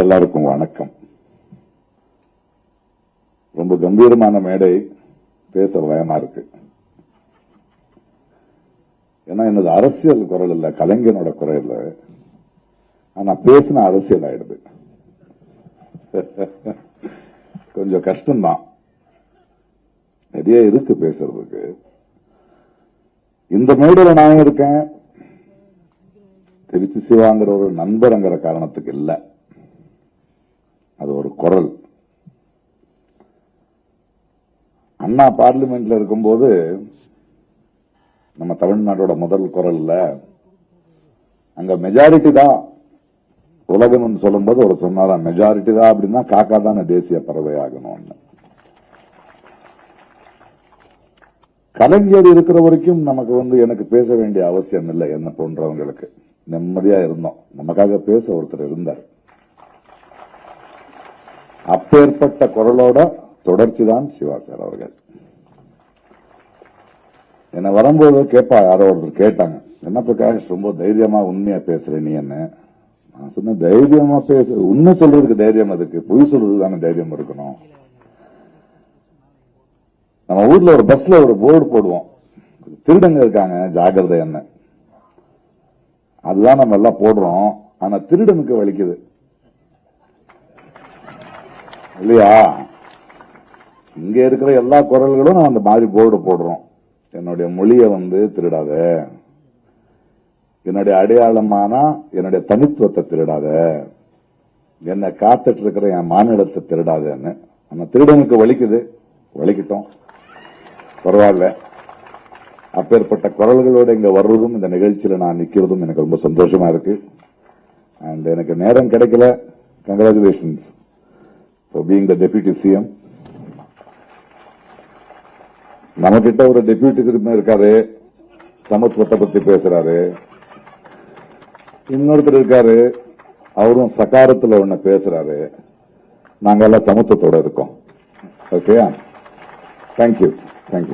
எல்லாருக்கும் வணக்கம். ரொம்ப கம்பீரமான மேடை, பேச பயமா இருக்கு. ஏன்னா என்னது அரசியல் குரல் இல்ல, கலைஞனோட குரல் இல்ல. ஆனா பேசின அரசியல் ஆயிடுது. கொஞ்சம் கஷ்டம்தான், நிறைய இருக்கு பேசுறதுக்கு. இந்த மேடையில நான் இருக்கேன், திருச்சி சிவாங்கிற ஒரு நண்பர்ங்கிற காரணத்துக்கு இல்ல, அது ஒரு குரல். அண்ணா பார்லிமெண்ட்ல இருக்கும்போது நம்ம தமிழ்நாட்டோட முதல் குரல்ல அங்க மெஜாரிட்டி தான் உலகம் சொல்லும் போது ஒரு சொன்னாரா, மெஜாரிட்டி தான் அப்படின்னா காக்கா தானே தேசிய பறவை ஆகணும்னு. கலைஞர் இருக்கிற வரைக்கும் நமக்கு எனக்கு பேச வேண்டிய அவசியம் இல்லை. என்ன போன்றவங்களுக்கு நிம்மதியா இருந்தோம், நமக்காக பேச ஒருத்தர் இருந்தார். அப்பேற்பட்ட குரலோட தொடர்ச்சி தான் சிவா சார் அவர்கள். என்ன வரும்போது கேட்பா, யாரோ ஒருத்தர் கேட்டாங்க, என்ன பிரகாஷ் ரொம்ப தைரியமா உண்மையா பேசுற நீ என்ன? நான் சொன்ன, தைரியமா பேச, உண்மை சொல்றதுக்கு தைரியம் அதுக்கு, பொய் சொல்றதுக்கு தானே தைரியம் இருக்கணும். நம்ம ஊர்ல ஒரு பஸ்ல ஒரு போர்டு போடுவோம், திருடங்க இருக்காங்க ஜாகிரதை என்ன, அதுதான் நம்ம எல்லாம் போடுறோம். ஆனா திருடனுக்கு வலிக்குது இல்லையா? இங்க இருக்கிற எல்லா குரல்களும் நான் அந்த மாதிரி போர்டு போடுறோம். என்னுடைய மொழியை திருடாத, என்னுடைய அடையாளமான என்னுடைய தனித்துவத்தை திருடாத, என்னை காத்துட்டு இருக்கிற என் மாநிலத்தை திருடாதன்னு. அந்த திருடனுக்கு வலிக்குது, வலிக்கட்டும், பரவாயில்ல. அப்பேற்பட்ட குரல்களோடு இங்க வர்றதும் இந்த நிகழ்ச்சியில நான் நிக்கிறதும் எனக்கு ரொம்ப சந்தோஷமா இருக்கு. அண்ட் எனக்கு நேரம் கிடைக்கல. Congratulations for being the deputy CM. நம்ம கிட்ட ஒரு டெபியூட்டி சிஎம் இருக்காரு, சமத்துவத்தை பத்தி பேசுறாரு. இன்னொருத்தர் இருக்காரு, அவரும் சகாரத்துல ஒண்ணு பேசுறாரு. நாங்க எல்லாம் சமத்துவத்தோட இருக்கோம். Okay, thank you.